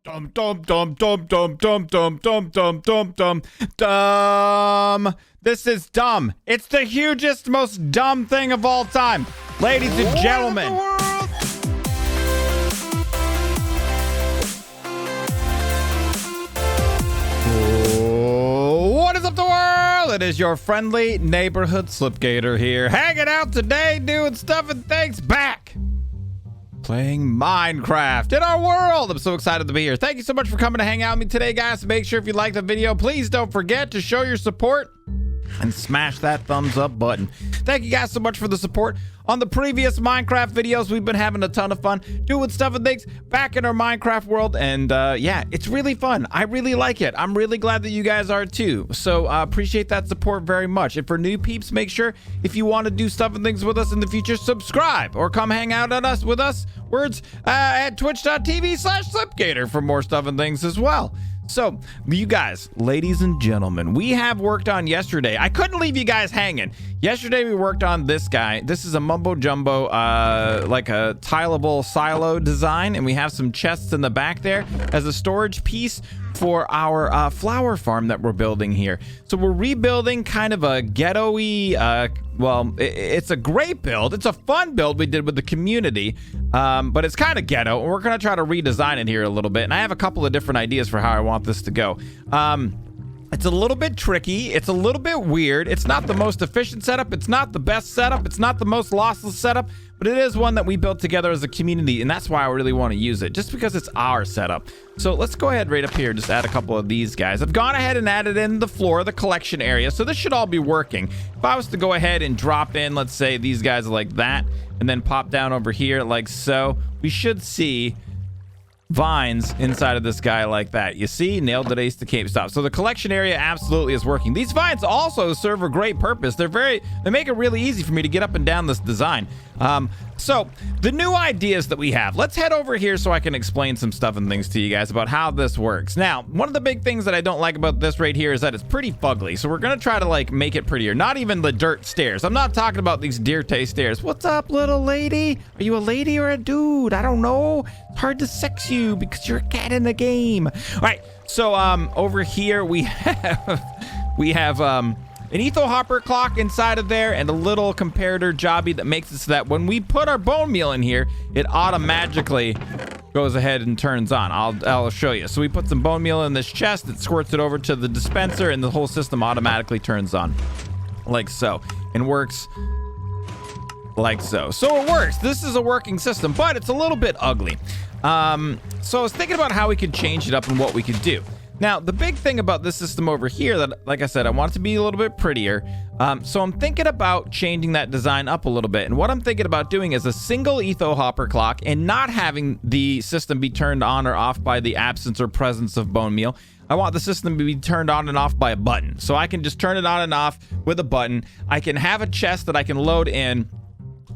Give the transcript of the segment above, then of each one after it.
Dum dum dum dum dum dum dum dum dum dum dum dum. This is dumb. It's the hugest, most dumb thing of all time. Ladies and gentlemen. What is up, the world? It is your friendly neighborhood Slipgator here, hanging out today, doing stuff and things, back playing Minecraft in our world. I'm so excited to be here. Thank you so much for coming to hang out with me today, guys. Make sure if you liked the video, please don't forget to show your support and smash that thumbs up button. Thank you guys so much for the support on the previous Minecraft videos. We've been having a ton of fun doing stuff and things back in our Minecraft world, and yeah, it's really fun. I really like it. I'm really glad that you guys are too. So appreciate that support very much. And for new peeps, make sure if you want to do stuff and things with us in the future, subscribe or come hang out at us at twitch.tv/Slipgator for more stuff and things as well. So, you guys, ladies and gentlemen, we have worked on yesterday. I couldn't leave you guys hanging. Yesterday, we worked on this guy. This is a mumbo jumbo, like a tileable silo design, and we have some chests in the back there as a storage piece for our flower farm that we're building here. So we're rebuilding kind of a ghetto-y, well, it's a great build. It's a fun build we did with the community, but it's kind of ghetto. We're going to try to redesign it here a little bit, and I have a couple of different ideas for how I want this to go. It's a little bit tricky. It's a little bit weird. It's not the most efficient setup. It's not the best setup. It's not the most lossless setup, but it is one that we built together as a community, and that's why I really want to use it, just because it's our setup. So let's go ahead right up here, just add a couple of these guys. I've gone ahead and added in the floor, the collection area, so this should all be working. If I was to go ahead and drop in, let's say these guys like that, and then pop down over here like so, we should see vines inside of this guy like that. You see, nailed it, ace to cape stop. So the collection area absolutely is working. These vines also serve a great purpose. They make it really easy for me to get up and down this design. So the new ideas that we have, let's head over here so I can explain some stuff and things to you guys about how this works. Now, one of the big things that I don't like about this right here is that it's pretty fugly. So we're going to try to like make it prettier. Not even the dirt stairs. I'm not talking about these Dirte stairs. What's up, little lady? Are you a lady or a dude? I don't know. It's hard to sex you because you're a cat in the game. All right. So over here we have an etho hopper clock inside of there and a little comparator jobby that makes it so that when we put our bone meal in here, it automatically goes ahead and turns on. I'll show you. So we put some bone meal in this chest, it squirts it over to the dispenser, and the whole system automatically turns on like so, and works like so. So it works. This is a working system, but it's a little bit ugly. So I was thinking about how we could change it up and what we could do. Now, the big thing about this system over here that, like I said, I want it to be a little bit prettier. So I'm thinking about changing that design up a little bit. And what I'm thinking about doing is a single etho hopper clock and not having the system be turned on or off by the absence or presence of bone meal. I want the system to be turned on and off by a button. So I can just turn it on and off with a button. I can have a chest that I can load in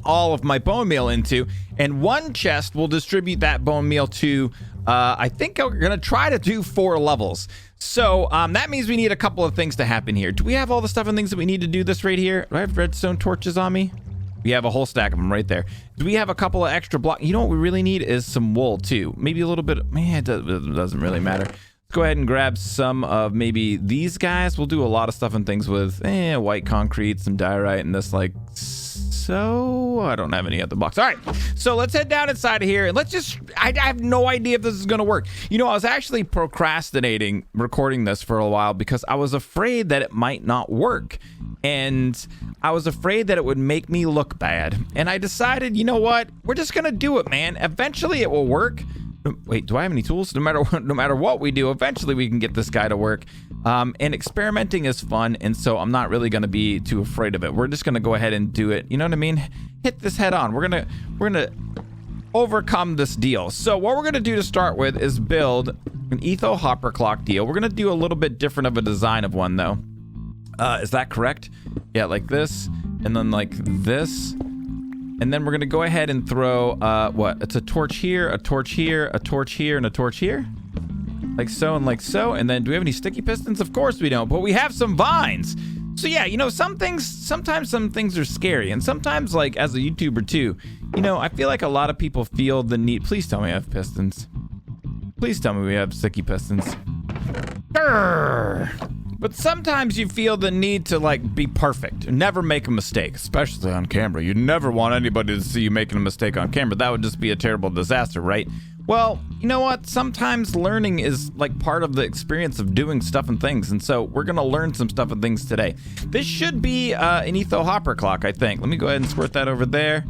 all of my bone meal into, and one chest will distribute that bone meal to I think we're gonna try to do 4 levels. So that means we need a couple of things to happen here. Do we have all the stuff and things that we need to do this right here? Do I have redstone torches on me? We have a whole stack of them right there. Do we have a couple of extra blocks? You know what we really need is some wool too. Maybe a little bit. Man, it doesn't really matter. Let's go ahead and grab some of maybe these guys. We'll do a lot of stuff and things with white concrete, some diorite, and this like so. I don't have any other blocks. All right, so let's head down inside of here and let's just, I have no idea if this is gonna work. You know, I was actually procrastinating recording this for a while because I was afraid that it might not work, and I was afraid that it would make me look bad, and I decided, you know what, we're just gonna do it, man. Eventually it will work. Wait, do I have any tools? No matter what we do, eventually we can get this guy to work. And experimenting is fun, and so I'm not really going to be too afraid of it. We're just going to go ahead and do it. You know what I mean? Hit this head on. We're gonna overcome this deal. So what we're gonna do to start with is build an etho hopper clock deal. We're gonna do a little bit different of a design of one though. Is that correct? Yeah, like this, and then like this. And then we're gonna go ahead and throw what? It's a torch here, a torch here, a torch here, and a torch here. Like so and like so. And then do we have any sticky pistons? Of course we don't, but we have some vines. So yeah, you know, sometimes some things are scary, and sometimes, like as a YouTuber too, you know, I feel like a lot of people feel the need. Please tell me I have pistons. Please tell me we have sticky pistons. Grr. But sometimes you feel the need to like be perfect, never make a mistake, especially on camera. You never want anybody to see you making a mistake on camera. That would just be a terrible disaster, right? Well, you know what? Sometimes learning is like part of the experience of doing stuff and things. And so we're going to learn some stuff and things today. This should be an Etho Hopper clock, I think. Let me go ahead and squirt that over there.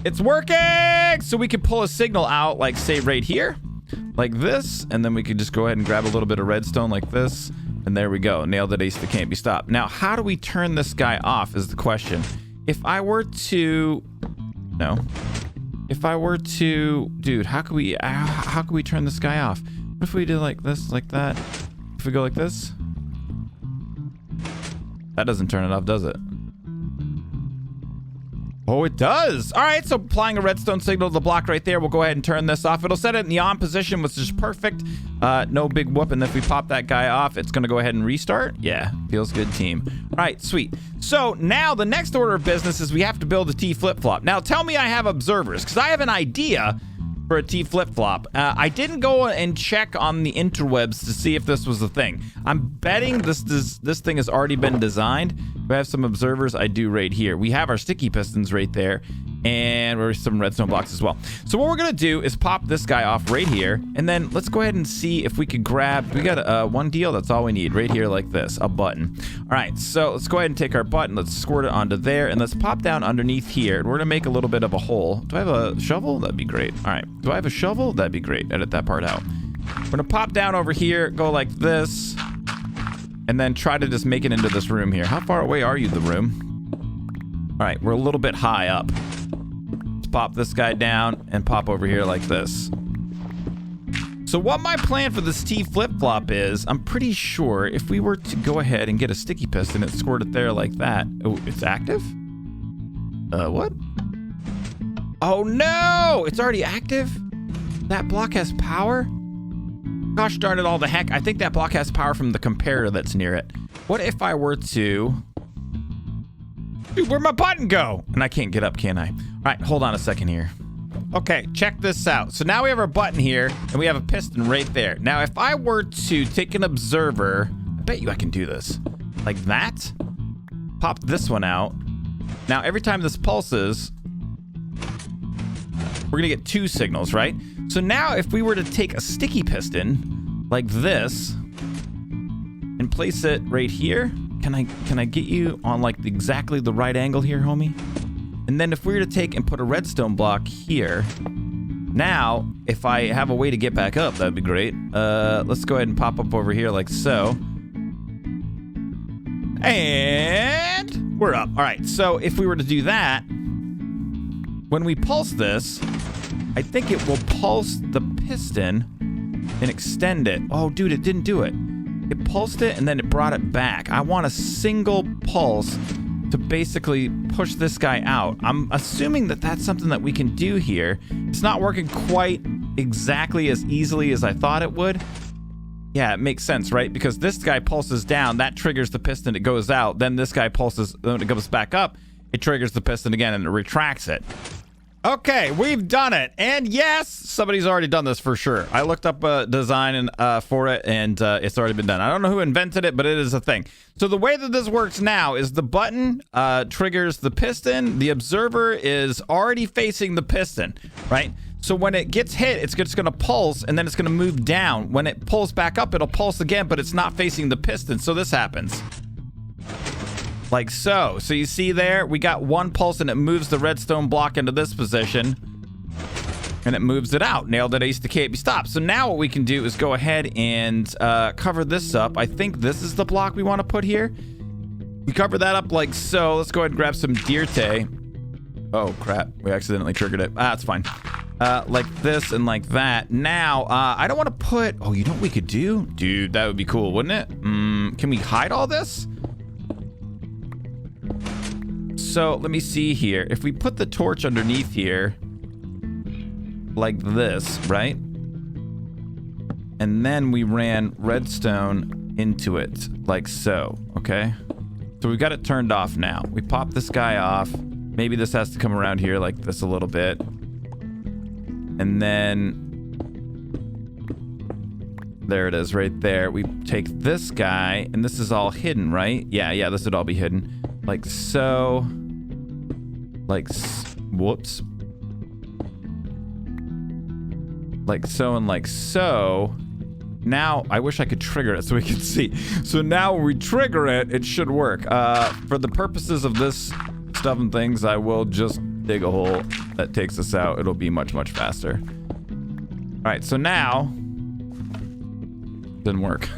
It's working! So we could pull a signal out, like say right here, like this. And then we could just go ahead and grab a little bit of redstone like this. And there we go. Nailed it, ace that can't be stopped. Now, how do we turn this guy off is the question. If I were to... No. If I were to... Dude, how could we turn this guy off? What if we did like this, like that? If we go like this? That doesn't turn it off, does it? Oh, it does. All right, so applying a redstone signal to the block right there. We'll go ahead and turn this off. It'll set it in the on position, which is perfect. No big whoop. And if we pop that guy off, it's going to go ahead and restart. Yeah, feels good, team. All right, sweet. So now the next order of business is we have to build a T flip-flop. Now, tell me I have observers, because I have an idea for a T flip-flop. I didn't go and check on the interwebs to see if this was a thing. I'm betting this thing has already been designed. We have some observers. I do right here. We have our sticky pistons right there, and there's some redstone blocks as well. So what we're gonna do is pop this guy off right here, and then let's go ahead and see if we could grab. We got one deal. That's all we need right here, like this, a button. All right, so let's go ahead and take our button. Let's squirt it onto there, and let's pop down underneath here. And we're gonna make a little bit of a hole. Do I have a shovel? That'd be great. All right. Do I have a shovel? That'd be great. Edit that part out. We're gonna pop down over here, go like this, and then try to just make it into this room here. How far away are you, the room? All right, we're a little bit high up. Let's pop this guy down and pop over here like this. So what my plan for this T flip-flop is, I'm pretty sure if we were to go ahead and get a sticky piston and squirt it there like that. Oh, it's active? What? Oh no, it's already active? That block has power? Gosh darn it all the heck. I think that block has power from the comparator that's near it. What if I were to... Dude, where'd my button go? And I can't get up, can I? All right, hold on a second here. Okay, check this out. So now we have our button here, and we have a piston right there. Now, if I were to take an observer... I bet you I can do this. Like that. Pop this one out. Now, every time this pulses... We're going to get 2 signals, right? So now if we were to take a sticky piston like this and place it right here, can I get you on like exactly the right angle here, homie? And then if we were to take and put a redstone block here, now if I have a way to get back up, that'd be great. Let's go ahead and pop up over here like so. And we're up. All right, so if we were to do that, when we pulse this, I think it will pulse the piston and extend it. Oh, dude, it didn't do it. It pulsed it and then it brought it back. I want a single pulse to basically push this guy out. I'm assuming that that's something that we can do here. It's not working quite exactly as easily as I thought it would. Yeah, it makes sense, right? Because this guy pulses down, that triggers the piston, it goes out. Then this guy pulses, when it goes back up, it triggers the piston again and it retracts it. Okay, we've done it. And yes, somebody's already done this for sure. I looked up a design for it, and it's already been done. I don't know who invented it, but it is a thing. So the way that this works now is the button triggers the piston. The observer is already facing the piston, right? So when it gets hit, it's just going to pulse, and then it's going to move down. When it pulls back up, it'll pulse again, but it's not facing the piston. So this happens. Like so. So you see there, we got 1 pulse and it moves the redstone block into this position. And it moves it out. Nailed it, ace to can't be stopped. So now what we can do is go ahead and cover this up. I think this is the block we want to put here. We cover that up like so. Let's go ahead and grab some Dirte. Oh, crap. We accidentally triggered it. That's fine. Like this and like that. Now, I don't want to put... Oh, you know what we could do? Dude, that would be cool, wouldn't it? Can we hide all this? So let me see here. If we put the torch underneath here, like this, right? And then we ran redstone into it, like so, okay? So we got it turned off now. We pop this guy off. Maybe this has to come around here like this a little bit. And then there it is right there. We take this guy, and this is all hidden, right? Yeah, this would all be hidden. Like so. Whoops. Like so and like so. Now, I wish I could trigger it so we can see. So now when we trigger it, it should work. For the purposes of this stuff and things, I will just dig a hole that takes us out. It'll be much, much faster. All right, so now... Didn't work.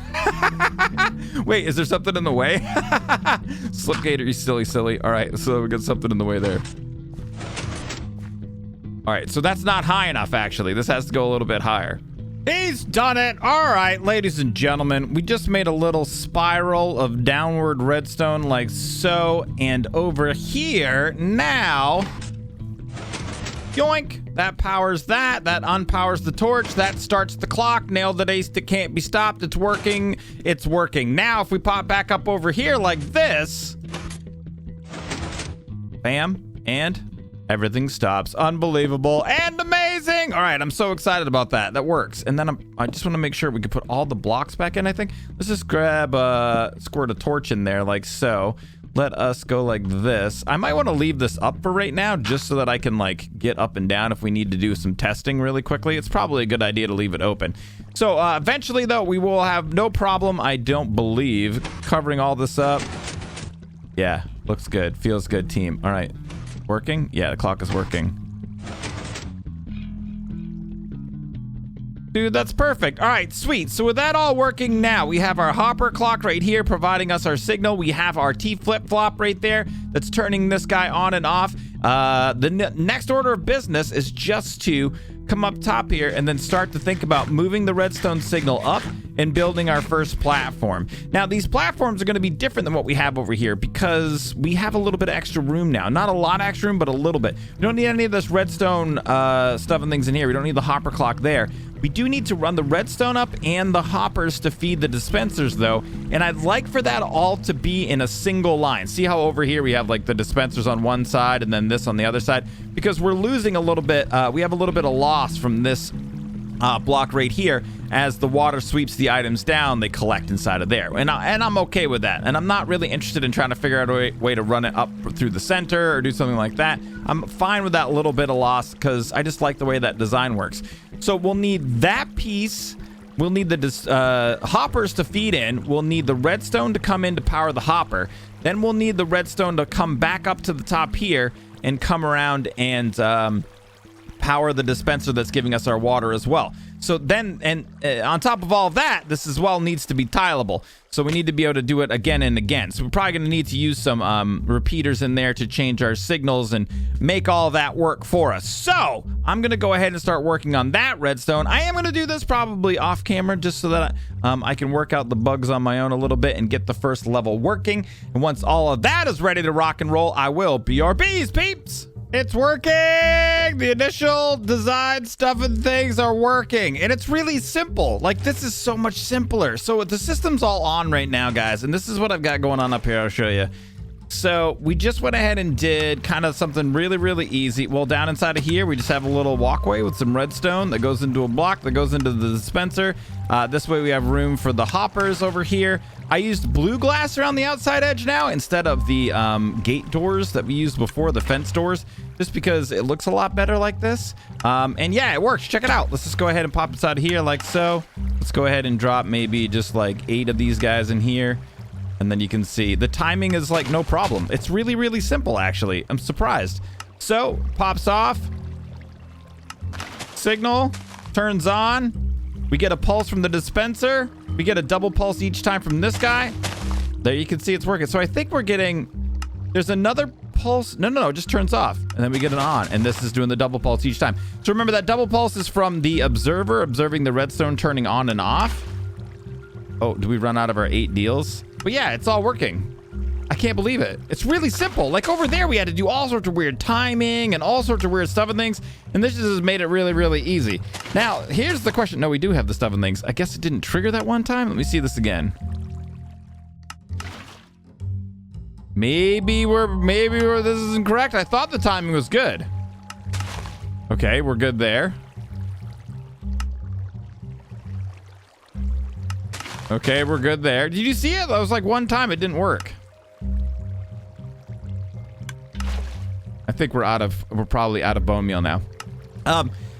Wait, is there something in the way? Slipgator, you silly. All right, so we got something in the way there. All right, so that's not high enough, actually. This has to go a little bit higher. He's done it. All right, ladies and gentlemen, we just made a little spiral of downward redstone like so. And over here, now, yoink. That powers that. That unpowers the torch. That starts the clock. Nailed it, ace. It can't be stopped. It's working. It's working. Now, if we pop back up over here like this, bam, and everything stops. Unbelievable and amazing. All right, I'm so excited about that. That works. And then I just want to make sure we can put all the blocks back in, I think. Let's just grab, squirt a torch in there like so. Let us go like this. I might want to leave this up for right now just so that I can like get up and down if we need to do some testing really quickly. It's probably a good idea to leave it open. So eventually though, we will have no problem, I don't believe, covering all this up. Yeah, looks good. Feels good, team. All right. Working? Yeah, the clock is working. Dude, that's perfect. All right, sweet. So with that all working now, we have our hopper clock right here providing us our signal. We have our T flip-flop right there that's turning this guy on and off. The next order of business is just to come up top here and then start to think about moving the redstone signal up and building our first platform. Now, these platforms are going to be different than what we have over here because we have a little bit of extra room now. Not a lot of extra room, but a little bit. We don't need any of this redstone stuff and things in here. We don't need the hopper clock there. We do need to run the redstone up and the hoppers to feed the dispensers, though. And I'd like for that all to be in a single line. See how over here we have like the dispensers on one side and then this on the other side? Because we're losing a little bit. We have a little bit of loss from this block right here. As the water sweeps the items down, they collect inside of there. And I'm okay with that. And I'm not really interested in trying to figure out a way to run it up through the center or do something like that. I'm fine with that little bit of loss because I just like the way that design works. So we'll need that piece. We'll need the hoppers to feed in. We'll need the redstone to come in to power the hopper. Then we'll need the redstone to come back up to the top here and come around and power the dispenser that's giving us our water as well. So then, and on top of all of that, this as well needs to be tileable. So we need to be able to do it again and again. So we're probably going to need to use some repeaters in there to change our signals and make all that work for us. So I'm going to go ahead and start working on that redstone. I am going to do this probably off camera just so that I can work out the bugs on my own a little bit and get the first level working. And once all of that is ready to rock and roll, I will BRBs, peeps. It's working! The initial design stuff and things are working. And it's really simple. Like, this is so much simpler. So the system's all on right now, guys. And this is what I've got going on up here. I'll show you. So we just went ahead and did kind of something really, really easy. Well, down inside of here, we just have a little walkway with some redstone that goes into a block that goes into the dispenser. This way we have room for the hoppers over here. I used blue glass around the outside edge now instead of the gate doors that we used before, the fence doors, just because it looks a lot better like this. And yeah, it works. Check it out. Let's just go ahead and pop inside here like so. Let's go ahead and drop maybe just like 8 of these guys in here. And then you can see the timing is like no problem. It's really, really simple, actually. I'm surprised. So, pops off. Signal. Turns on. We get a pulse from the dispenser. We get a double pulse each time from this guy. There you can see it's working. So I think we're getting... There's another pulse. No, it just turns off. And then we get an on. And this is doing the double pulse each time. So remember that double pulse is from the observer observing the redstone turning on and off. Oh, do we run out of our 8 deals? But yeah, it's all working. I can't believe it. It's really simple. Like over there, we had to do all sorts of weird timing and all sorts of weird stuff and things. And this just has made it really, really easy. Now, here's the question. No, we do have the stuff and things. I guess it didn't trigger that one time. Let me see this again. Maybe this is incorrect. I thought the timing was good. Okay, we're good there. Okay, we're good there. Did you see it? That was like one time it didn't work. I think we're probably out of bone meal now.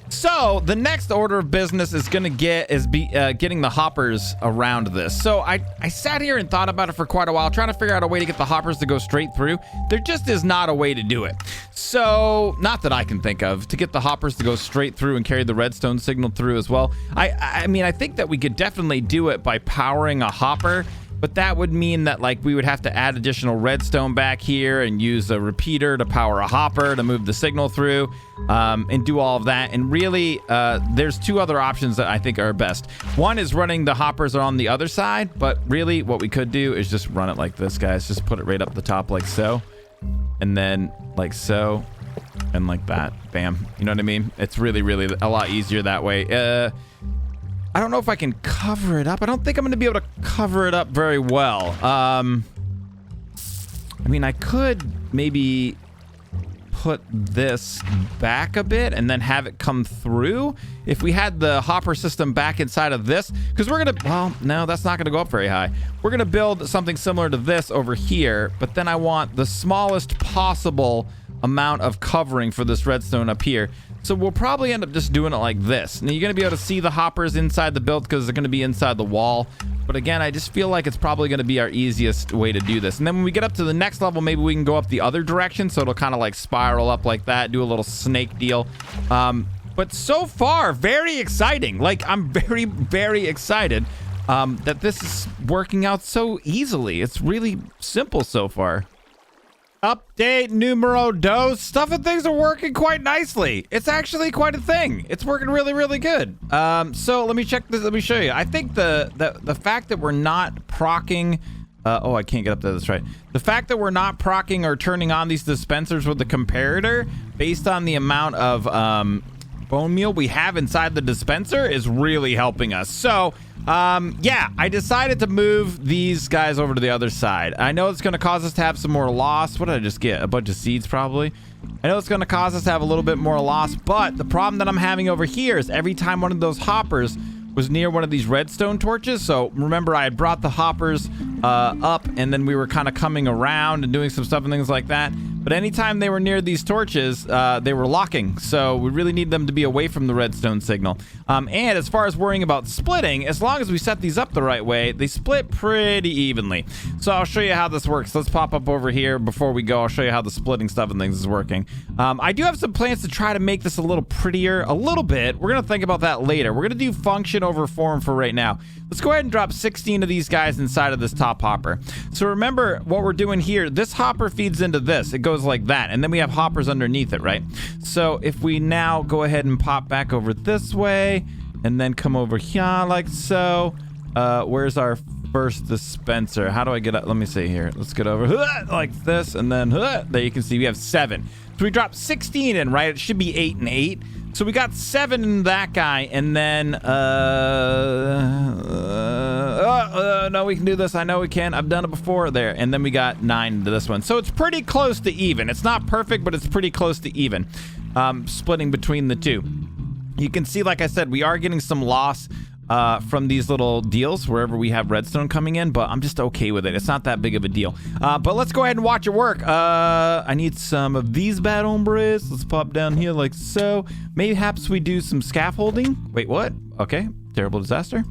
So the next order of business is gonna getting the hoppers around this. So I sat here and thought about it for quite a while, trying to figure out a way to get the hoppers to go straight through. There just is not a way to do it. So, not that I can think of, to get the hoppers to go straight through and carry the redstone signal through as well. I mean, I think that we could definitely do it by powering a hopper, but that would mean that like we would have to add additional redstone back here and use a repeater to power a hopper to move the signal through, and do all of that. And really, there's two other options that I think are best. One is running the hoppers on the other side, but really what we could do is just run it like this, guys. Just put it right up the top like so, and then like so, and like that. Bam. You know what I mean? It's really, really a lot easier that way. I don't know if I can cover it up. I don't think I'm going to be able to cover it up very well. I mean, I could maybe put this back a bit and then have it come through if we had the hopper system back inside of this, because we're going to, well, no, that's not going to go up very high. We're going to build something similar to this over here, but then I want the smallest possible amount of covering for this redstone up here. So we'll probably end up just doing it like this. Now you're going to be able to see the hoppers inside the build because they're going to be inside the wall. But again, I just feel like it's probably going to be our easiest way to do this. And then when we get up to the next level, maybe we can go up the other direction. So it'll kind of like spiral up like that, do a little snake deal. But so far, very exciting. Like I'm very, very excited that this is working out so easily. It's really simple so far. Update numero dos. Stuff and things are working quite nicely. It's actually quite a thing. It's working really, really good. So let me check this. Let me show you. I think the fact that we're not procking. Oh, I can't get up there. That's right. The fact that we're not procking or turning on these dispensers with the comparator based on the amount of bone meal we have inside the dispenser is really helping us. So yeah, I decided to move these guys over to the other side. I know it's going to cause us to have some more loss. What did I just get? A bunch of seeds, probably. I know it's going to cause us to have a little bit more loss, but the problem that I'm having over here is every time one of those hoppers was near one of these redstone torches. So remember, I had brought the hoppers up, and then we were kind of coming around and doing some stuff and things like that. But anytime they were near these torches, they were locking. So we really need them to be away from the redstone signal. And as far as worrying about splitting, as long as we set these up the right way, they split pretty evenly. So I'll show you how this works. Let's pop up over here before we go. I'll show you how the splitting stuff and things is working. I do have some plans to try to make this a little prettier, a little bit. We're going to think about that later. We're going to do function over form for right now. Let's go ahead and drop 16 of these guys inside of this top hopper. So remember what we're doing here. This hopper feeds into this. It goes like that. And then we have hoppers underneath it, right? So if we now go ahead and pop back over this way and then come over here like so. Where's our first dispenser? How do I get up? Let me see here. Let's get over like this. And then there you can see we have 7. So we dropped 16 in, right? It should be 8 and 8. So we got 7 in that guy, and then, no, we can do this. I know we can. I've done it before there. And then we got 9 into this one. So it's pretty close to even. It's not perfect, but it's pretty close to even, splitting between the two. You can see, like I said, we are getting some loss from these little deals wherever we have redstone coming in, but I'm just okay with it. It's not that big of a deal. But let's go ahead and watch it work. I need some of these bad hombres. Let's pop down here like so. Mayhaps we do some scaffolding. Wait, what? Okay, terrible disaster.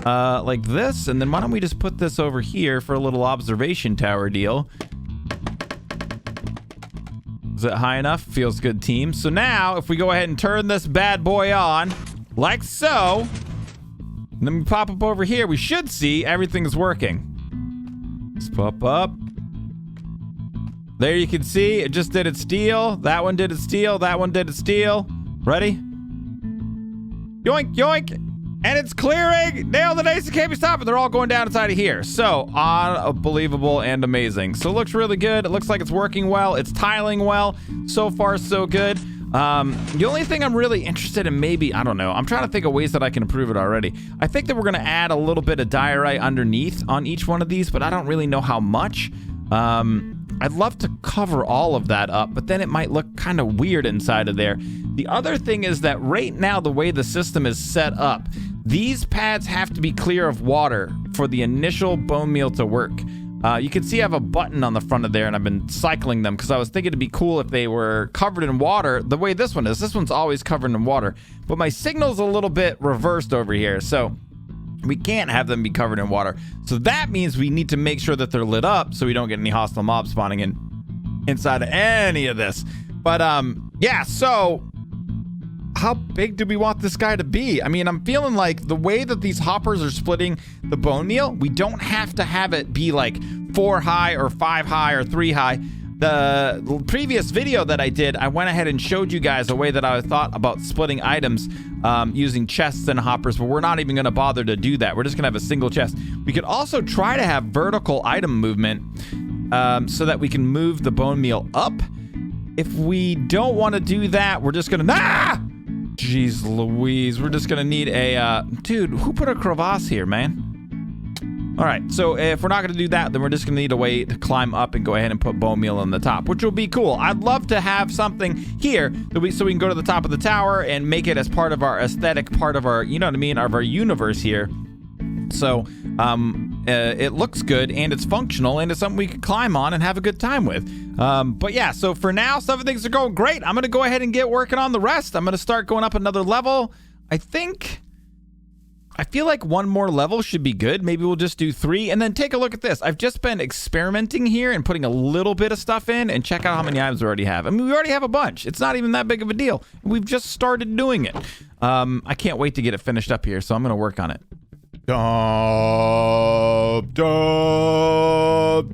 Like this, and then why don't we just put this over here for a little observation tower deal. Is it high enough? Feels good, team. So now, if we go ahead and turn this bad boy on, like so, and then we pop up over here, we should see everything's working. Let's pop up. There you can see it just did its deal. That one did its deal. That one did its deal. Ready? Yoink, yoink. And it's clearing. Nailed it, Ace. It can't be stopped. They're all going down inside of here. So unbelievable and amazing. So it looks really good. It looks like it's working well. It's tiling well. So far, so good. The only thing I'm really interested in, maybe, I don't know, I'm trying to think of ways that I can improve it already. I think that we're going to add a little bit of diorite underneath on each one of these, but I don't really know how much. I'd love to cover all of that up, but then it might look kind of weird inside of there. The other thing is that right now, the way the system is set up, these pads have to be clear of water for the initial bone meal to work. You can see I have a button on the front of there, and I've been cycling them because I was thinking it'd be cool if they were covered in water the way this one is. This one's always covered in water, but my signal's a little bit reversed over here, so we can't have them be covered in water. So that means we need to make sure that they're lit up so we don't get any hostile mobs spawning inside of any of this. But yeah, so how big do we want this guy to be? I mean, I'm feeling like the way that these hoppers are splitting the bone meal, we don't have to have it be like 4 high or 5 high or 3 high. The previous video that I did, I went ahead and showed you guys a way that I thought about splitting items using chests and hoppers, but we're not even going to bother to do that. We're just going to have a single chest. We could also try to have vertical item movement so that we can move the bone meal up. If we don't want to do that, we're just going to... Jeez Louise, we're just going to need a... Dude, who put a crevasse here, man? All right, so if we're not going to do that, then we're just going to need a way to climb up and go ahead and put bone meal on the top, which will be cool. I'd love to have something here that so we can go to the top of the tower and make it as part of our aesthetic, part of our, you know what I mean, of our universe here. So it looks good and it's functional and it's something we can climb on and have a good time with. But yeah, so for now, some things are going great. I'm going to go ahead and get working on the rest. I'm going to start going up another level. I feel like one more level should be good. Maybe we'll just do 3 and then take a look at this. I've just been experimenting here and putting a little bit of stuff in and check out how many items we already have. I mean, we already have a bunch. It's not even that big of a deal. We've just started doing it. I can't wait to get it finished up here, so I'm going to work on it. Dum, dum, dum,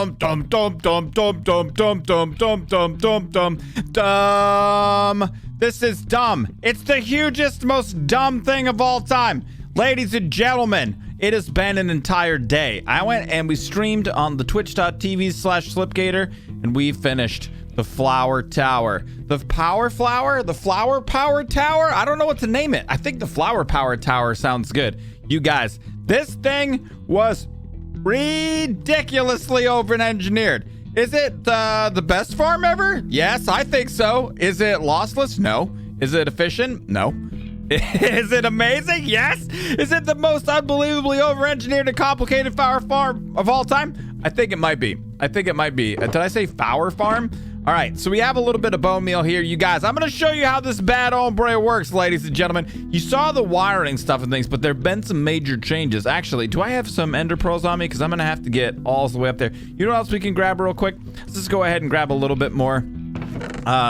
dum, dum, dum, dum, dum, dum, dum, dum, dum, dum, dum, dum, dum. This is dumb. It's the hugest, most dumb thing of all time. Ladies and gentlemen, it has been an entire day. I went and we streamed on the twitch.tv/Slipgator, and we finished the Flower Tower. The Power Flower? The Flower Power Tower? I don't know what to name it. I think the Flower Power Tower sounds good. You guys, this thing was ridiculously over-engineered. Is it the best farm ever? Yes, I think so. Is it lossless? No. Is it efficient? No. Is it amazing? Yes. Is it the most unbelievably over-engineered and complicated flower farm of all time? I think it might be. Did I say flower farm? All right, so we have a little bit of bone meal here. You guys, I'm going to show you how this bad hombre works, ladies and gentlemen. You saw the wiring stuff and things, but there have been some major changes. Actually, do I have some ender pearls on me? Because I'm going to have to get all the way up there. You know what else we can grab real quick? Let's just go ahead and grab a little bit more.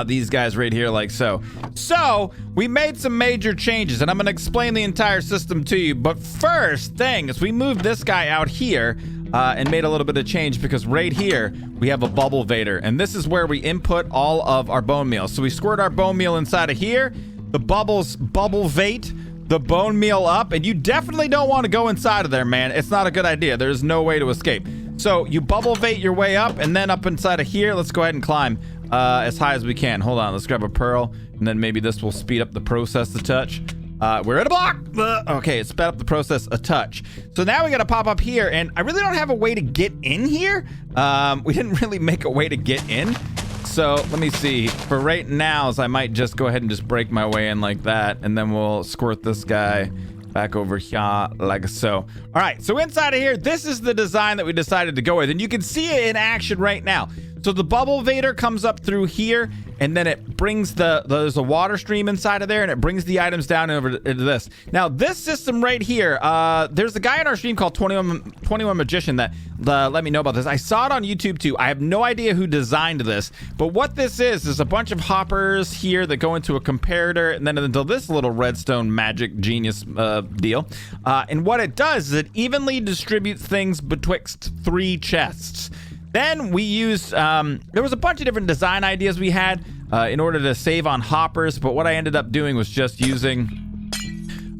These guys right here, like so. So, we made some major changes, and I'm going to explain the entire system to you. But first thing is we moved this guy out here and made a little bit of change because right here we have a bubble vader, and this is where we input all of our bone meal. So we squirt our bone meal inside of here. The bubbles bubble vate the bone meal up, and you definitely don't want to go inside of there, man. It's not a good idea. There's no way to escape. So you bubble vate your way up, and then up inside of here, let's go ahead and climb as high as we can. Hold on, let's grab a pearl, and then maybe this will speed up the process a touch. We're at a block. Okay, it sped up the process a touch. So now we got to pop up here, and I really don't have a way to get in here. We didn't really make a way to get in. So let me see. For right now, I might just go ahead and just break my way in like that, and then we'll squirt this guy back over here like so. All right, so inside of here, this is the design that we decided to go with, and you can see it in action right now. So the bubble vader comes up through here, and then it brings there's a water stream inside of there, and it brings the items down over into this. Now, this system right here, there's a guy in our stream called 21 Magician that let me know about this. I saw it on YouTube too. I have no idea who designed this, but what this is a bunch of hoppers here that go into a comparator, and then into this little redstone magic genius deal. And what it does is it evenly distributes things betwixt 3 chests. Then we used, there was a bunch of different design ideas we had in order to save on hoppers, but what I ended up doing was just using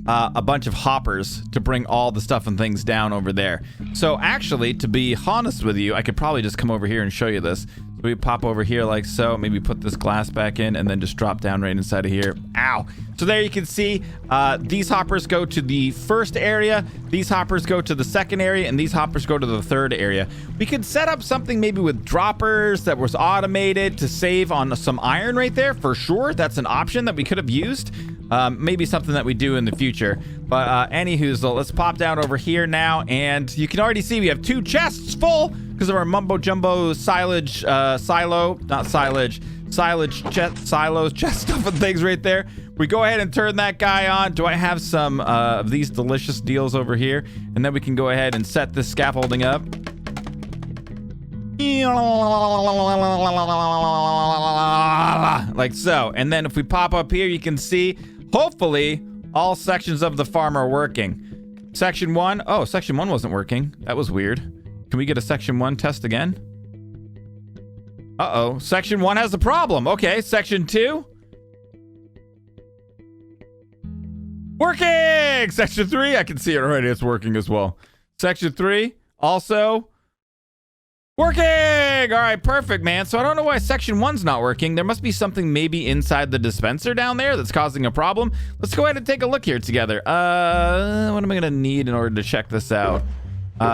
a bunch of hoppers to bring all the stuff and things down over there. So actually, to be honest with you, I could probably just come over here and show you this. So we pop over here like so, maybe put this glass back in, and then just drop down right inside of here. Ow! So there you can see these hoppers go to the first area, these hoppers go to the second area, and these hoppers go to the third area. We could set up something maybe with droppers that was automated to save on some iron right there, for sure. That's an option that we could have used. Maybe something that we do in the future. But anywho, let's pop down over here now. And you can already see we have 2 chests full because of our mumbo jumbo silage, silos, chest stuff and things right there. We go ahead and turn that guy on. Do I have some of these delicious deals over here? And then we can go ahead and set this scaffolding up. Like so. And then if we pop up here, you can see, hopefully, all sections of the farm are working. Section 1. Oh, section 1 wasn't working. That was weird. Can we get a section 1 test again? Uh-oh. Section 1 has a problem. Okay, section 2. Working! Section 3, I can see it already. It's working as well. Section 3, also working! All right, perfect, man. So I don't know why section 1's not working. There must be something maybe inside the dispenser down there that's causing a problem. Let's go ahead and take a look here together. What am I going to need in order to check this out?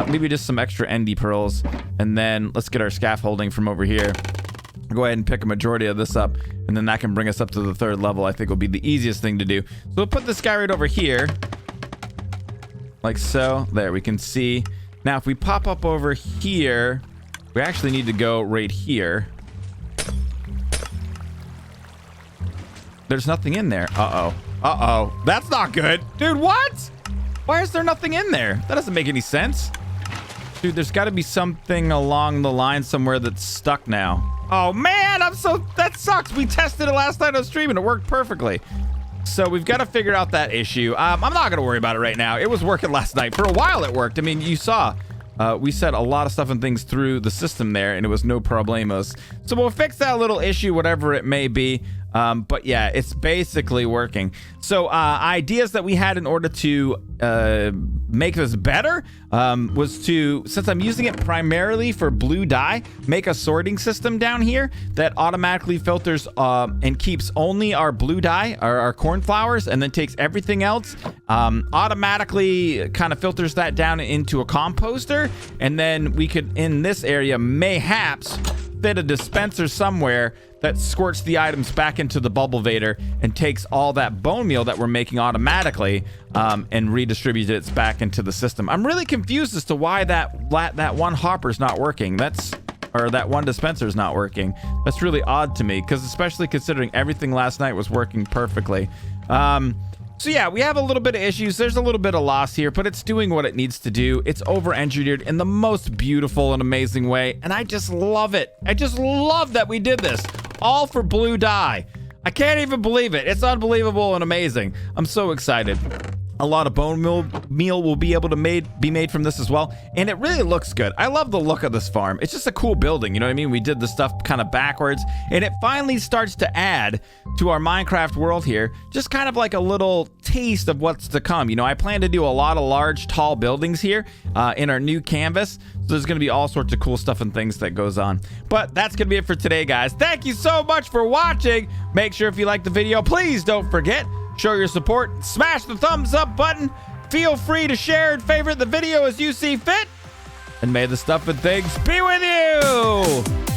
Maybe just some extra endy pearls. And then let's get our scaffolding from over here. Go ahead and pick a majority of this up, and then that can bring us up to the 3rd level. I think will be the easiest thing to do. So we'll put this guy right over here. Like so. There, we can see. Now, if we pop up over here, we actually need to go right here. There's nothing in there. Uh-oh. Uh-oh. That's not good. Dude, what? Why is there nothing in there? That doesn't make any sense. Dude, there's got to be something along the line somewhere that's stuck now. Oh, man, that sucks. We tested it last night on stream and it worked perfectly. So we've got to figure out that issue. I'm not going to worry about it right now. It was working last night. For a while it worked. I mean, you saw we set a lot of stuff and things through the system there and it was no problemos. So we'll fix that little issue, whatever it may be. But yeah, it's basically working. So ideas that we had in order to make this better was to, since I'm using it primarily for blue dye, make a sorting system down here that automatically filters and keeps only our blue dye, our cornflowers, and then takes everything else, automatically kind of filters that down into a composter. And then we could, in this area, mayhaps fit a dispenser somewhere that squirts the items back into the Bulbavator and takes all that bone meal that we're making automatically and redistributes it back into the system. I'm really confused as to why that one hopper's not working. That one dispenser's not working. That's really odd to me, because especially considering everything last night was working perfectly. So yeah, we have a little bit of issues. There's a little bit of loss here, but it's doing what it needs to do. It's over-engineered in the most beautiful and amazing way, and I just love it. I just love that we did this, all for blue dye. I can't even believe it. It's unbelievable and amazing. I'm so excited. A lot of bone meal will be able to be made from this as well. And it really looks good. I love the look of this farm. It's just a cool building. You know what I mean? We did the stuff kind of backwards. And it finally starts to add to our Minecraft world here. Just kind of like a little taste of what's to come. You know, I plan to do a lot of large, tall buildings here in our new canvas. So there's going to be all sorts of cool stuff and things that goes on. But that's going to be it for today, guys. Thank you so much for watching. Make sure if you liked the video, please don't forget, show your support, smash the thumbs up button. Feel free to share and favorite the video as you see fit. And may the stuff and things be with you.